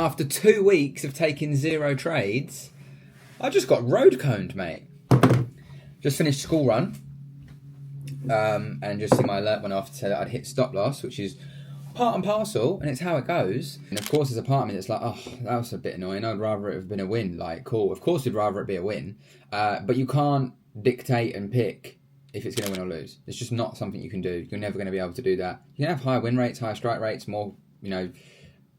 after 2 weeks of taking 0 trades, I just got road coned, mate. Just finished school run. And just see my alert went off to say that I'd hit stop loss, which is part and parcel, and it's how it goes. And of course, as a part of me, it's like, oh, that was a bit annoying. I'd rather it have been a win. Like, cool. Of course, we'd rather it be a win. But you can't dictate and pick if it's going to win or lose. It's just not something you can do. You're never going to be able to do that. You can have higher win rates, higher strike rates, more,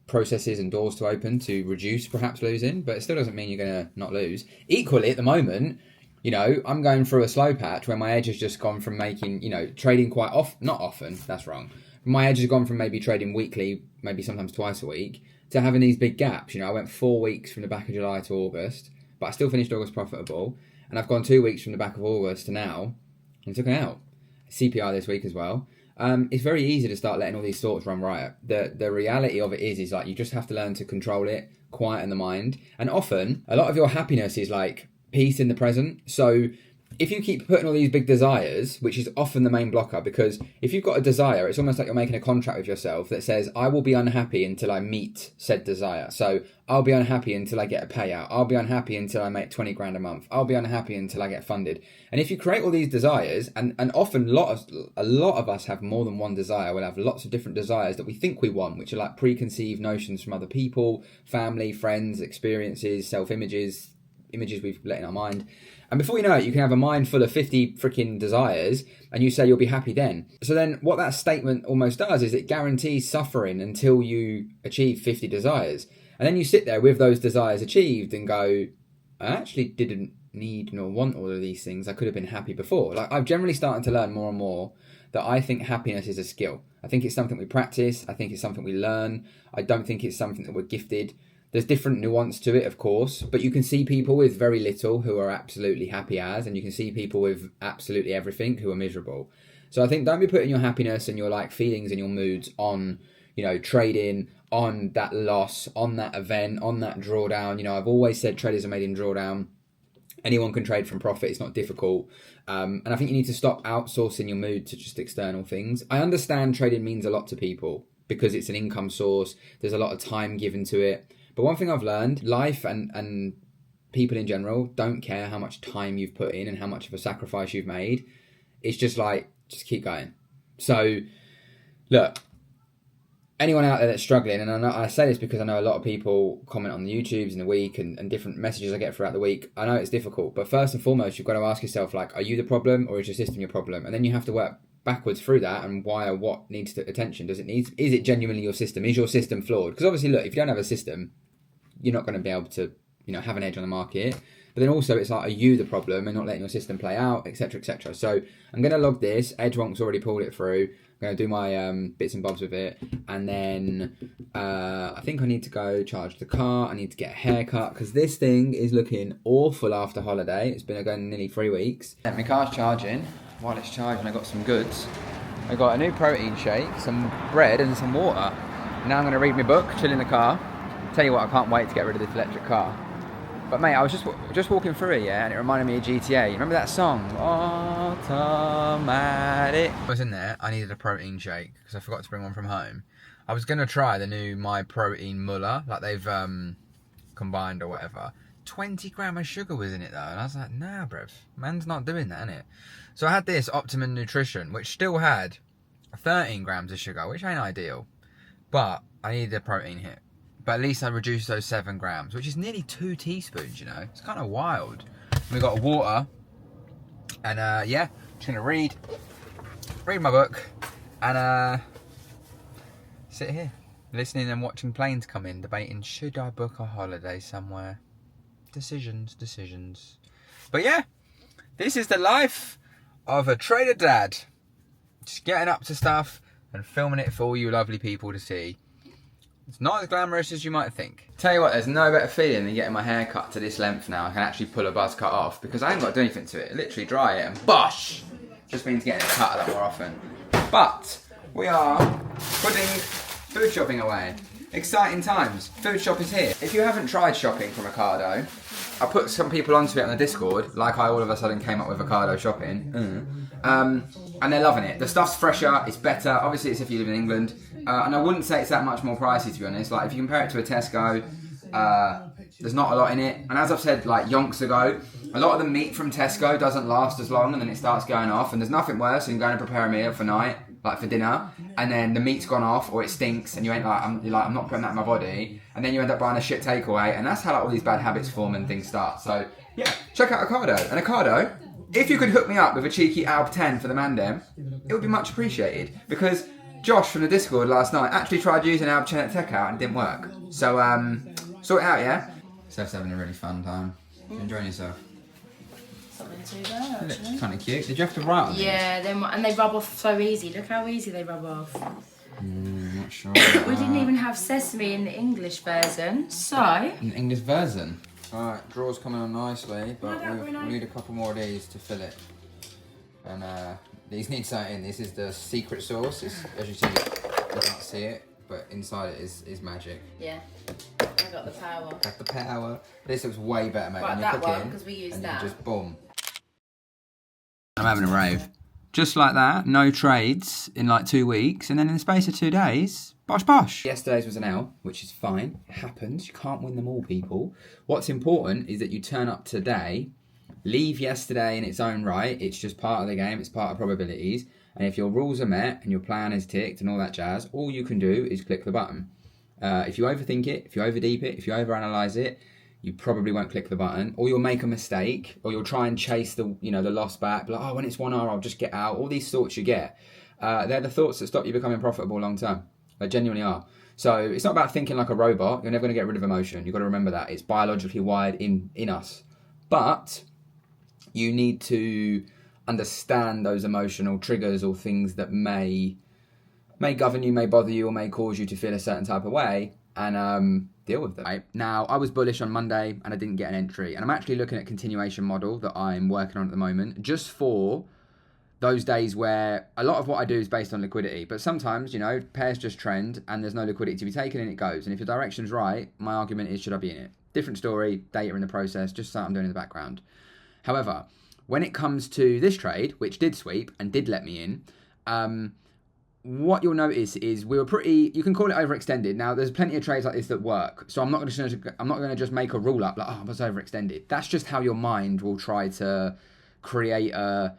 processes and doors to open to reduce perhaps losing, but it still doesn't mean you're going to not lose. Equally, at the moment, I'm going through a slow patch where my edge has just gone from making, trading quite not often, that's wrong. My edge has gone from maybe trading weekly, maybe sometimes twice a week, to having these big gaps. I went 4 weeks from the back of July to August, but I still finished August profitable. And I've gone 2 weeks from the back of August to now, and took it out. CPI this week as well. It's very easy to start letting all these thoughts run riot. The reality of it is like you just have to learn to control it, quieten the mind. And often, a lot of your happiness is like peace in the present. So if you keep putting all these big desires, which is often the main blocker, because if you've got a desire, it's almost like you're making a contract with yourself that says, I will be unhappy until I meet said desire. So I'll be unhappy until I get a payout. I'll be unhappy until I make 20 grand a month. I'll be unhappy until I get funded. And if you create all these desires, and often a lot of us have more than one desire. We'll have lots of different desires that we think we want, which are like preconceived notions from other people, family, friends, experiences, self-images, images we've let in our mind. And before you know it, you can have a mind full of 50 freaking desires and you say you'll be happy then. So then what that statement almost does is it guarantees suffering until you achieve 50 desires. And then you sit there with those desires achieved and go, I actually didn't need nor want all of these things. I could have been happy before. Like I've generally started to learn more and more that I think happiness is a skill. I think it's something we practice. I think it's something we learn. I don't think it's something that we're gifted. There's different nuance to it, of course, but you can see people with very little who are absolutely happy as, and you can see people with absolutely everything who are miserable. So I think don't be putting your happiness and your like feelings and your moods on, trading, on that loss, on that event, on that drawdown. I've always said traders are made in drawdown. Anyone can trade from profit. It's not difficult. And I think you need to stop outsourcing your mood to just external things. I understand trading means a lot to people because it's an income source. There's a lot of time given to it. But one thing I've learned, life and people in general don't care how much time you've put in and how much of a sacrifice you've made. It's just like, just keep going. So, look, anyone out there that's struggling, and I say this because I know a lot of people comment on the YouTubes in the week and different messages I get throughout the week. I know it's difficult, but first and foremost, you've got to ask yourself, like, are you the problem or is your system your problem? And then you have to work backwards through that and why or what needs attention. Is it genuinely your system? Is your system flawed? Because obviously, look, if you don't have a system, you're not going to be able to, have an edge on the market. But then also it's like, are you the problem and not letting your system play out, etc., etc. So I'm going to log this. Edge Wonk's already pulled it through. I'm going to do my bits and bobs with it. And then I think I need to go charge the car. I need to get a haircut because this thing is looking awful after holiday. It's been going nearly 3 weeks. And my car's charging. While it's charging, I got some goods. I got a new protein shake, some bread and some water. Now I'm going to read my book, chill in the car. Tell you what, I can't wait to get rid of this electric car. But mate, I was just walking through it, and it reminded me of GTA. You remember that song? Automatic. I was in there, I needed a protein shake, because I forgot to bring one from home. I was going to try the new My Protein Muller, like they've combined or whatever. 20 gram of sugar was in it though, and I was like, nah bruv, man's not doing that, innit? So I had this Optimum Nutrition, which still had 13 grams of sugar, which ain't ideal. But I needed a protein hit. But at least I reduced those 7 grams, which is nearly 2 teaspoons, It's kind of wild. And we got water. And yeah, just going to read my book. And sit here, listening and watching planes come in, debating, should I book a holiday somewhere? Decisions. But yeah, this is the life of a trader dad. Just getting up to stuff and filming it for all you lovely people to see. It's not as glamorous as you might think. Tell you what, there's no better feeling than getting my hair cut to this length now. I can actually pull a buzz cut off because I ain't got to do anything to it. Literally dry it and bosh! Just means getting it cut a lot more often. But we are putting food shopping away. Exciting times. Food shop is here. If you haven't tried shopping from Ocado, I put some people onto it on the Discord, like I all of a sudden came up with Ocado shopping. and they're loving it. The stuff's fresher, it's better. Obviously, it's if you live in England, and I wouldn't say it's that much more pricey, to be honest. Like if you compare it to a Tesco, there's not a lot in it. And as I've said like yonks ago, a lot of the meat from Tesco doesn't last as long, and then it starts going off. And there's nothing worse than going to prepare a meal for night, like for dinner, and then the meat's gone off or it stinks, and you ain't like, I'm not putting that in my body, and then you end up buying a shit takeaway, and that's how like all these bad habits form and things start. So yeah, check out Ocado. And Ocado, if you could hook me up with a cheeky Alp 10 for the Mandem, it would be much appreciated, because Josh from the Discord last night actually tried using Alp 10 at Tech Out and it didn't work. So sort it out, yeah? Steph's having a really fun time. Enjoying yourself. Something to there, actually. Kind of cute. Did you have to write on them? Yeah, and they rub off so easy. Look how easy they rub off. Not sure. We didn't even have sesame in the English version, so... An English version? Alright, draw's coming on nicely, but we need a couple more of these to fill it. And these need something in. This is the secret sauce. It's, as you see, you can't see it, but inside it is magic. Yeah, I got the power. Got the power. This looks way better, mate. Right, when you're that cooking, one, because we used and that. You just boom. I'm having a rave. Just like that, no trades in like 2 weeks, and then in the space of 2 days, bosh bosh. Yesterday's was an L, which is fine. It happens. You can't win them all, people. What's important is that you turn up today, leave yesterday in its own right. It's just part of the game. It's part of probabilities. And if your rules are met and your plan is ticked and all that jazz, all you can do is click the button. If you overthink it, if you overdeep it, if you overanalyze it, you probably won't click the button, or you'll make a mistake, or you'll try and chase the loss back. Like, oh, when it's 1 hour, I'll just get out. All these thoughts you get, they're the thoughts that stop you becoming profitable long term. They genuinely are. So it's not about thinking like a robot. You're never going to get rid of emotion. You've got to remember that. It's biologically wired in us. But you need to understand those emotional triggers or things that may govern you, may bother you, or may cause you to feel a certain type of way, and deal with them. Right? Now, I was bullish on Monday and I didn't get an entry, and I'm actually looking at a continuation model that I'm working on at the moment, just for those days where a lot of what I do is based on liquidity, but sometimes, pairs just trend and there's no liquidity to be taken and it goes. And if your direction's right, my argument is, should I be in it? Different story, data in the process, just something I'm doing in the background. However, when it comes to this trade, which did sweep and did let me in, what you'll notice is we were pretty, you can call it overextended. Now, there's plenty of trades like this that work. So I'm not going to just make a rule up like, oh, I was overextended. That's just how your mind will try to create a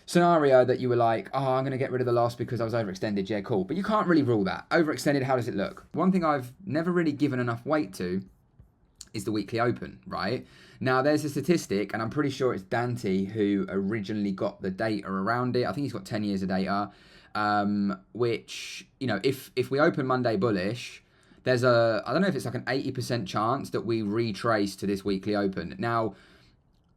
scenario that you were like, oh, I'm going to get rid of the loss because I was overextended. Yeah, cool. But you can't really rule that. Overextended, how does it look? One thing I've never really given enough weight to is the weekly open, right? Now, there's a statistic, and I'm pretty sure it's Dante who originally got the data around it. I think he's got 10 years of data, which, if we open Monday bullish, there's I don't know if it's like an 80% chance that we retrace to this weekly open. Now,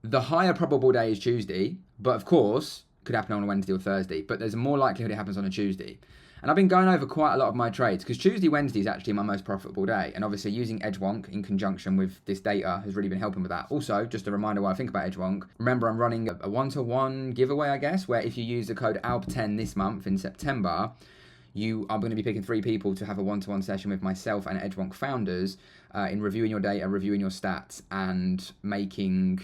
the higher probable day is Tuesday, but of course, could happen on a Wednesday or Thursday, but there's a more likelihood it happens on a Tuesday. And I've been going over quite a lot of my trades because Tuesday, Wednesday is actually my most profitable day. And obviously using EdgeWonk in conjunction with this data has really been helping with that. Also, just a reminder why I think about EdgeWonk. Remember, I'm running a 1-to-1 giveaway, I guess, where if you use the code ALP10 this month in September, you are going to be picking 3 people to have a 1-to-1 session with myself and EdgeWonk founders in reviewing your data, reviewing your stats, and making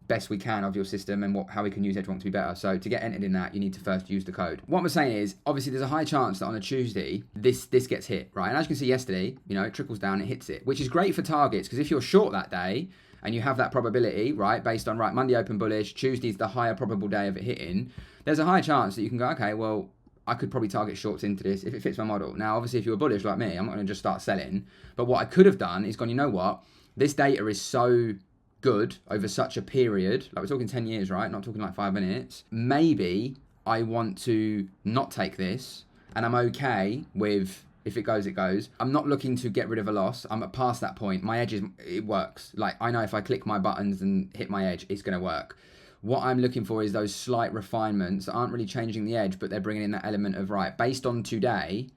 best we can of your system and how we can use EdgeWonk to be better. So to get entered in that, you need to first use the code. What I'm saying is, obviously there's a high chance that on a Tuesday, this gets hit, right? And as you can see yesterday, it trickles down, it hits it, which is great for targets, because if you're short that day and you have that probability, right, based on, right, Monday open bullish, Tuesday's the higher probable day of it hitting, there's a high chance that you can go, okay, well, I could probably target shorts into this if it fits my model. Now, obviously, if you're bullish like me, I'm not going to just start selling. But what I could have done is gone, you know what? This data is so good over such a period, like we're talking 10 years, right? Not talking like 5 minutes. Maybe I want to not take this, and I'm okay with, if it goes, it goes. I'm not looking to get rid of a loss. I'm past that point. My edge it works. Like, I know if I click my buttons and hit my edge, it's going to work. What I'm looking for is those slight refinements that aren't really changing the edge, but they're bringing in that element of, right, based on today,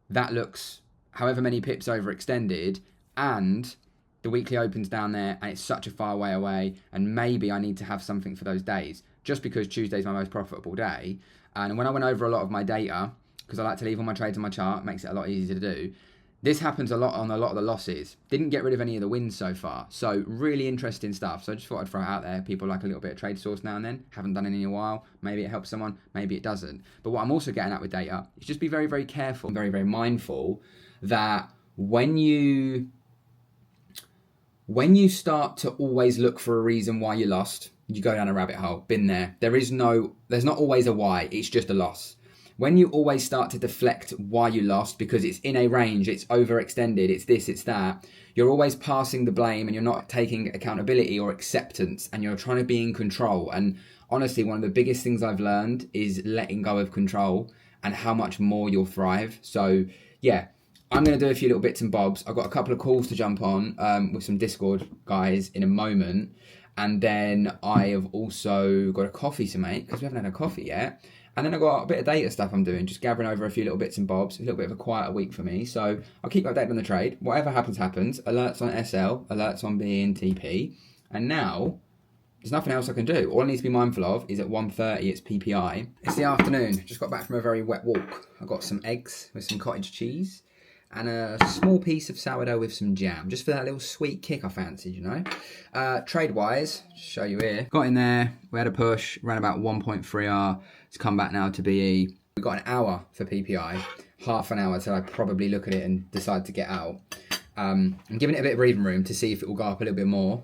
that looks however many pips overextended, and the weekly opens down there and it's such a far way away, and maybe I need to have something for those days, just because Tuesday's my most profitable day. And when I went over a lot of my data, because I like to leave all my trades on my chart, makes it a lot easier to do, This happens a lot on a lot of the losses. Didn't get rid of any of the wins so far. So really interesting stuff. So I just thought I'd throw it out there. People like a little bit of trade source now and then. Haven't done it in a while. Maybe it helps someone. Maybe it doesn't. But what I'm also getting at with data is just be very, very careful and very, very mindful that when you start to always look for a reason why you lost, you go down a rabbit hole. Been there. There's not always a why. It's just a loss. When you always start to deflect why you lost because it's in a range, it's overextended, it's this, it's that, you're always passing the blame and you're not taking accountability or acceptance and you're trying to be in control. And honestly, one of the biggest things I've learned is letting go of control and how much more you'll thrive. So yeah, I'm going to do a few little bits and bobs. I've got a couple of calls to jump on with some Discord guys in a moment. And then I have also got a coffee to make because we haven't had a coffee yet. And then I've got a bit of data stuff I'm doing, just gathering over a few little bits and bobs. A little bit of a quieter week for me. So I'll keep updated on the trade. Whatever happens, happens. Alerts on SL, alerts on BE and TP. And now, there's nothing else I can do. All I need to be mindful of is at 1:30, it's PPI. It's the afternoon. Just got back from a very wet walk. I got some eggs with some cottage cheese and a small piece of sourdough with some jam, just for that little sweet kick I fancied, you know. Trade-wise, show you here. Got in there, we had a push, ran about 1.3R. It's come back now to BE. We've got an hour for PPI, half an hour till I probably look at it and decide to get out. I'm giving it a bit of breathing room to see if it will go up a little bit more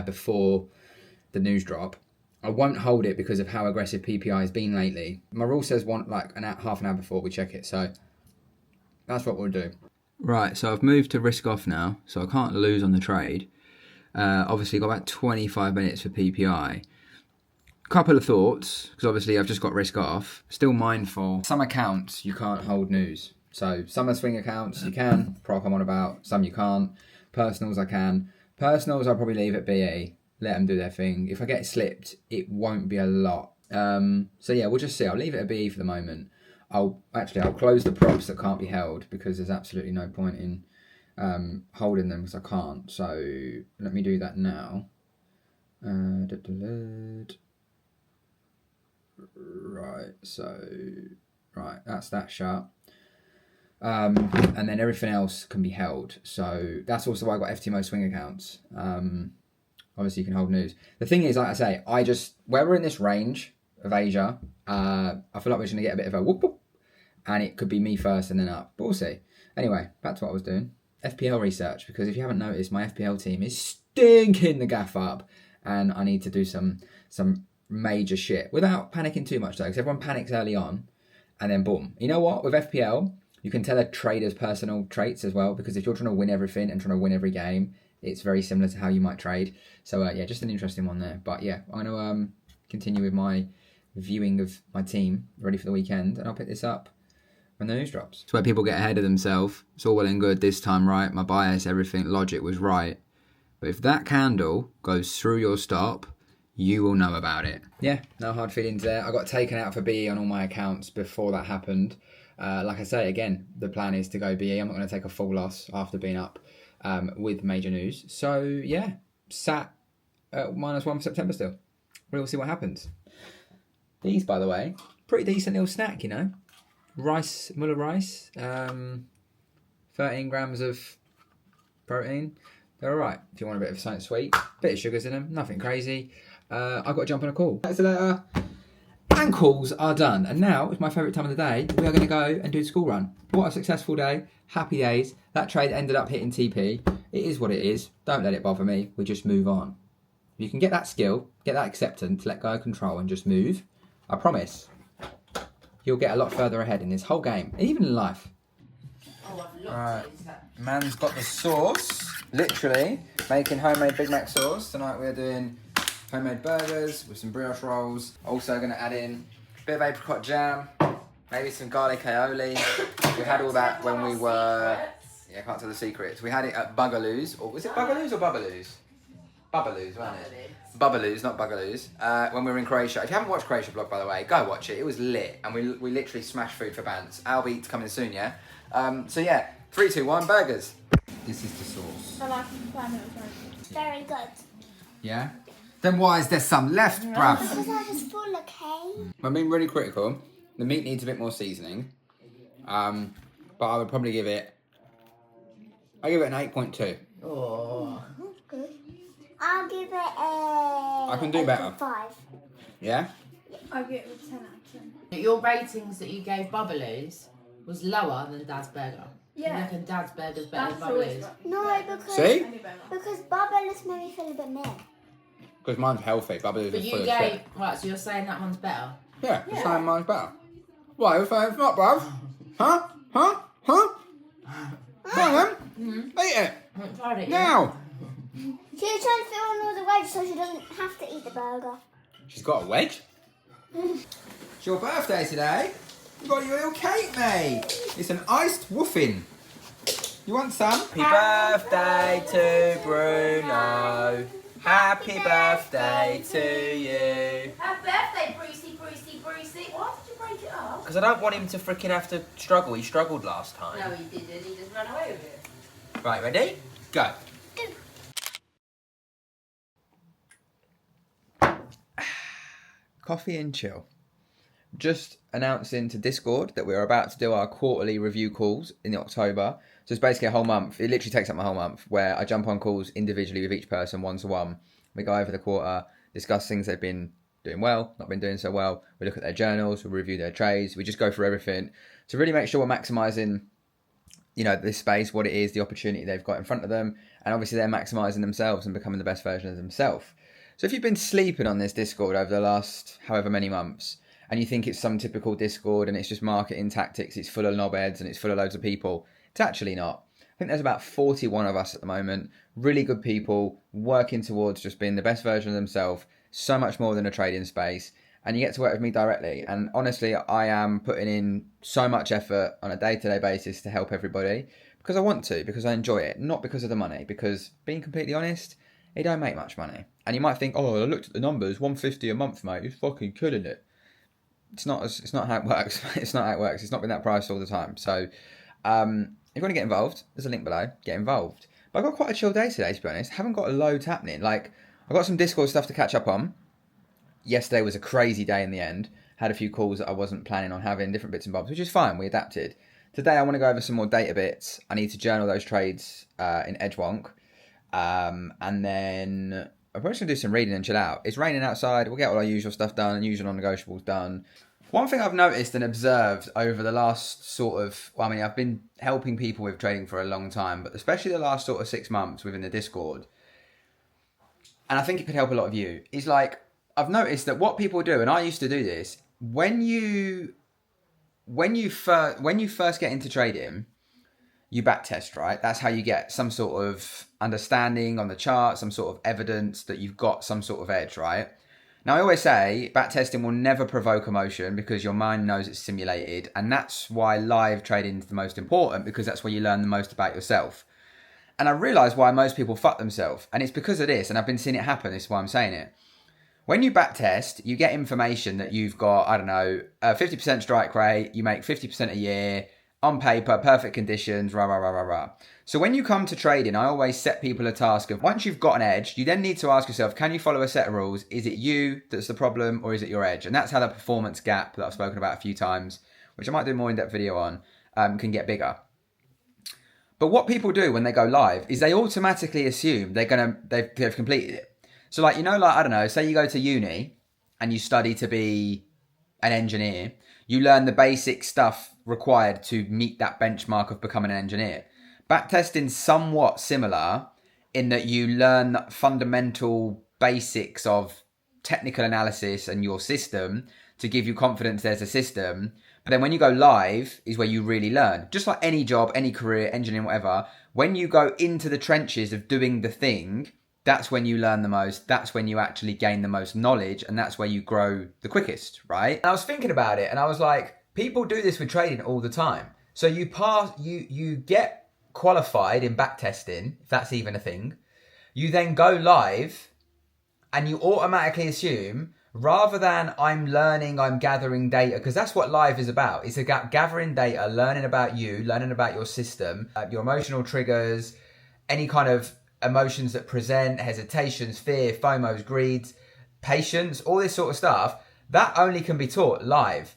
before the news drop. I won't hold it because of how aggressive PPI has been lately. My rule says half an hour before we check it, so that's what we'll do. Right, so I've moved to risk off now, so I can't lose on the trade. Obviously got about 25 minutes for PPI. Couple of thoughts, because obviously I've just got risk off. Still mindful. Some accounts you can't hold news. So some are swing accounts you can, prop I'm on about. Some you can't. Personals I can. Personals I'll probably leave at BE. Let them do their thing. If I get slipped, it won't be a lot. So yeah, we'll just see. I'll leave it at BE for the moment. I'll close the props that can't be held because there's absolutely no point in holding them because I can't. So let me do that now. Right, that's that shut. And then everything else can be held. So that's also why I got FTMO swing accounts. Obviously you can hold news. The thing is, like I say, where we're in this range of Asia, I feel like we're just going to get a bit of a whoop whoop. And it could be me first and then up. But we'll see. Anyway, back to what I was doing. FPL research. Because if you haven't noticed, my FPL team is stinking the gaff up. And I need to do some major shit. Without panicking too much though. Because everyone panics early on. And then boom. You know what? With FPL, you can tell a trader's personal traits as well. Because if you're trying to win everything and trying to win every game, it's very similar to how you might trade. So yeah, just an interesting one there. But yeah, I'm going to continue with my viewing of my team ready for the weekend. And I'll pick this up when the news drops. It's where people get ahead of themselves. It's all well and good this time, right? My bias, everything, logic was right. But if that candle goes through your stop, you will know about it. Yeah, no hard feelings there. I got taken out for BE on all my accounts before that happened. Like I say, again, the plan is to go BE. I'm not going to take a full loss after being up with major news. So, yeah, sat at -1 for September still. We'll see what happens. These, by the way, pretty decent little snack, you know. Muller rice, 13 grams of protein. They're alright if you want a bit of something sweet. Bit of sugars in them, nothing crazy. I've got to jump on a call. That's later. And calls are done. And now, it's my favourite time of the day, we are going to go and do the school run. What a successful day. Happy days. That trade ended up hitting TP. It is what it is. Don't let it bother me. We just move on. If you can get that skill, get that acceptance, let go of control and just move, I promise, you'll get a lot further ahead in this whole game, even in life. Right, man's got the sauce. Literally making homemade Big Mac sauce. Tonight we're doing homemade burgers with some brioche rolls. Also going to add in a bit of apricot jam, maybe some garlic aioli. We had all that when we were... Yeah, I can't tell the secrets. We had it at Bugaloo's. Or was it Bugaloo's or Bubbaloo's? Bubbaloo's, wasn't it? Bubbaloo's, not Bugaloo's. When we were in Croatia. If you haven't watched Croatia vlog, by the way, go watch it. It was lit. And we literally smashed food for bands. Albie's coming soon, yeah? So yeah, 3, 2, 1, burgers. This is the sauce. I like it. Very good. Yeah? Then why is there some left, bruv? Because I was full, okay? I'm being really critical. The meat needs a bit more seasoning. But I would probably give it I give it an 8.2. Oh. Good. I'll give it a... I can do better. 5. Yeah? I'll give it a 10 out of 10. Your ratings that you gave Bubblies was lower than Dad's Burger. Yeah. You reckon Dad's Burger's better than Bubblies? No, because... See? Because Bubbles made me feel a bit meh. Because mine's healthy. Bubbles But is you full of gave... shit. Right, so you're saying that one's better? Yeah, the same mine's better. Why? You're saying it's not, bruv? Huh? Huh? Huh? Hang on. Eat it. I haven't tried it yet. Now. She was trying to fill in all the wedges so she doesn't have to eat the burger. She's got a wedge. It's your birthday today. You got your little cake, mate. It's an iced wuffin. You want some? Happy birthday to Bruno. Happy birthday to you. Happy birthday, Brucey. Why did you break it up? Because I don't want him to freaking have to struggle. He struggled last time. No, he didn't. He just ran away with it. Right, ready? Go. Coffee and chill. Just announcing to Discord that we're about to do our quarterly review calls in October. So it's basically a whole month. It literally takes up my whole month where I jump on calls individually with each person, one-to-one. We go over the quarter, discuss things they've been doing well, not been doing so well. We look at their journals, we review their trades. We just go through everything to really make sure we're maximising, you know, this space, what it is, the opportunity they've got in front of them. And obviously they're maximising themselves and becoming the best version of themselves. So if you've been sleeping on this Discord over the last however many months, and you think it's some typical Discord and it's just marketing tactics, it's full of knobheads and it's full of loads of people, it's actually not. I think there's about 41 of us at the moment, really good people working towards just being the best version of themselves, so much more than a trading space, and you get to work with me directly. And honestly, I am putting in so much effort on a day-to-day basis to help everybody because I want to, because I enjoy it, not because of the money, because being completely honest, it don't make much money. And you might think, oh, I looked at the numbers, $150 a month, mate, you're fucking killing it. It's not how it works. It's not how it works. It's not been that price all the time. So if you want to get involved, there's a link below. Get involved. But I've got quite a chill day today, to be honest. Haven't got a load happening. Like, I've got some Discord stuff to catch up on. Yesterday was a crazy day in the end. Had a few calls that I wasn't planning on having, different bits and bobs, which is fine. We adapted. Today I want to go over some more data bits. I need to journal those trades in Edgewonk. And then I'm probably going to do some reading and chill out. It's raining outside. We'll get all our usual stuff done and usual non-negotiables done. One thing I've noticed and observed over the last sort of... Well, I mean, I've been helping people with trading for a long time, but especially the last sort of 6 months within the Discord, and I think it could help a lot of you, is like, I've noticed that what people do, and I used to do this, when you first get into trading, you backtest, right? That's how you get some sort of understanding on the chart, some sort of evidence that you've got some sort of edge, right? Now, I always say backtesting will never provoke emotion because your mind knows it's simulated. And that's why live trading is the most important, because that's where you learn the most about yourself. And I realise why most people fuck themselves. And it's because of this. And I've been seeing it happen. This is why I'm saying it. When you backtest, you get information that you've got, I don't know, a 50% strike rate. You make 50% a year. On paper, perfect conditions, rah, rah, rah, rah, rah. So when you come to trading, I always set people a task of, once you've got an edge, you then need to ask yourself, can you follow a set of rules? Is it you that's the problem, or is it your edge? And that's how the performance gap that I've spoken about a few times, which I might do a more in-depth video on, can get bigger. But what people do when they go live is they automatically assume they've completed it. So like, I don't know, say you go to uni and you study to be an engineer, you learn the basic stuff required to meet that benchmark of becoming an engineer. Backtesting's somewhat similar in that you learn fundamental basics of technical analysis and your system to give you confidence there's a system. But then when you go live is where you really learn. Just like any job, any career, engineering, whatever, when you go into the trenches of doing the thing, that's when you learn the most. That's when you actually gain the most knowledge, and that's where you grow the quickest, right? And I was thinking about it and I was like, people do this with trading all the time. So you get qualified in backtesting, if that's even a thing. You then go live and you automatically assume, rather than I'm learning, I'm gathering data, because that's what live is about. It's about gathering data, learning about you, learning about your system, your emotional triggers, any kind of emotions that present, hesitations, fear, FOMOs, greeds, patience, all this sort of stuff. That only can be taught live.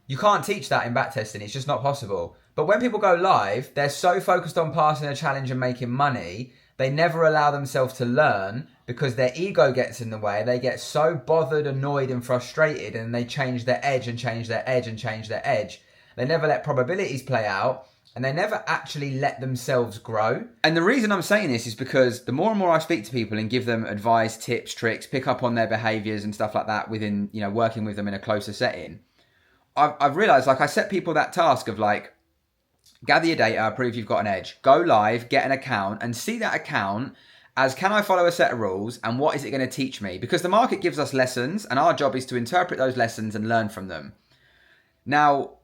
You can't teach that in backtesting. It's just not possible. But when people go live, they're so focused on passing a challenge and making money, they never allow themselves to learn because their ego gets in the way. They get so bothered, annoyed and frustrated, and they change their edge and change their edge and change their edge. They never let probabilities play out, and they never actually let themselves grow. And the reason I'm saying this is because the more and more I speak to people and give them advice, tips, tricks, pick up on their behaviors and stuff like that within, you know, working with them in a closer setting, I've realized, like, I set people that task of like, gather your data, prove you've got an edge, go live, get an account, and see that account as, can I follow a set of rules and what is it going to teach me? Because the market gives us lessons and our job is to interpret those lessons and learn from them. Now,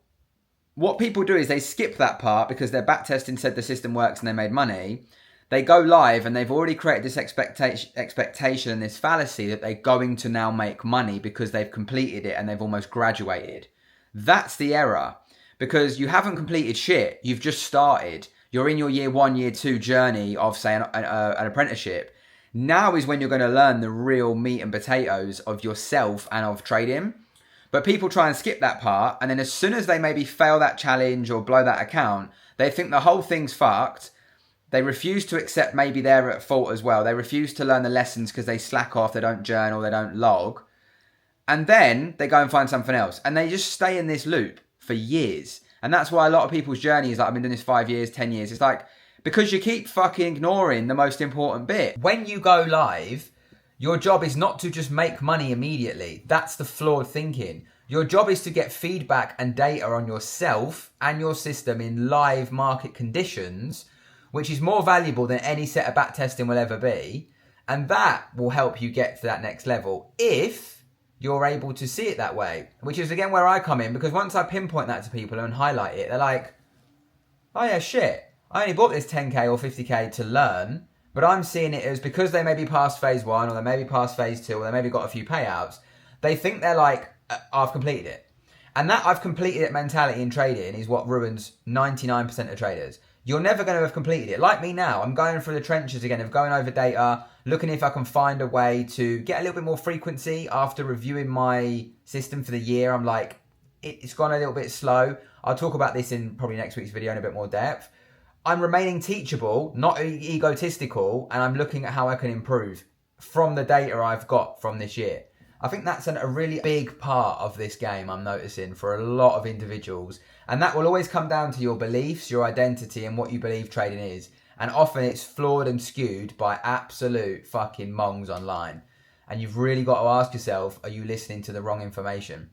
what people do is they skip that part because their backtesting said the system works and they made money. They go live and they've already created this expectation and this fallacy that they're going to now make money because they've completed it and they've almost graduated. That's the error. Because you haven't completed shit. You've just started. You're in your year 1, year 2 journey of, say, an apprenticeship. Now is when you're going to learn the real meat and potatoes of yourself and of trading. But people try and skip that part. And then as soon as they maybe fail that challenge or blow that account, they think the whole thing's fucked. They refuse to accept maybe they're at fault as well. They refuse to learn the lessons because they slack off. They don't journal. They don't log. And then they go and find something else. And they just stay in this loop for years. And that's why a lot of people's journey is like, I've been doing this 5 years, 10 years. It's like, because you keep fucking ignoring the most important bit. When you go live, your job is not to just make money immediately. That's the flawed thinking. Your job is to get feedback and data on yourself and your system in live market conditions, which is more valuable than any set of backtesting will ever be. And that will help you get to that next level if you're able to see it that way, which is again where I come in, because once I pinpoint that to people and highlight it, they're like, oh yeah, shit, I only bought this 10k or 50k to learn, but I'm seeing it as because they maybe passed phase 1 or they maybe passed phase 2 or they maybe got a few payouts, they think they're like, I've completed it. And that I've completed it mentality in trading is what ruins 99% of traders. You're never going to have completed it. Like me now, I'm going through the trenches again of going over data, looking if I can find a way to get a little bit more frequency after reviewing my system for the year. I'm like, it's gone a little bit slow. I'll talk about this in probably next week's video in a bit more depth. I'm remaining teachable, not egotistical, and I'm looking at how I can improve from the data I've got from this year. I think that's a really big part of this game I'm noticing for a lot of individuals. And that will always come down to your beliefs, your identity, and what you believe trading is. And often it's flawed and skewed by absolute fucking mongs online. And you've really got to ask yourself, are you listening to the wrong information?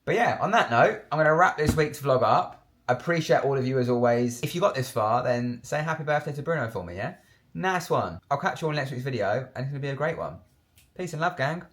But yeah, on that note, I'm going to wrap this week's vlog up. I appreciate all of you as always. If you got this far, then say happy birthday to Bruno for me, yeah? Nice one. I'll catch you all in next week's video, and it's going to be a great one. Peace and love, gang.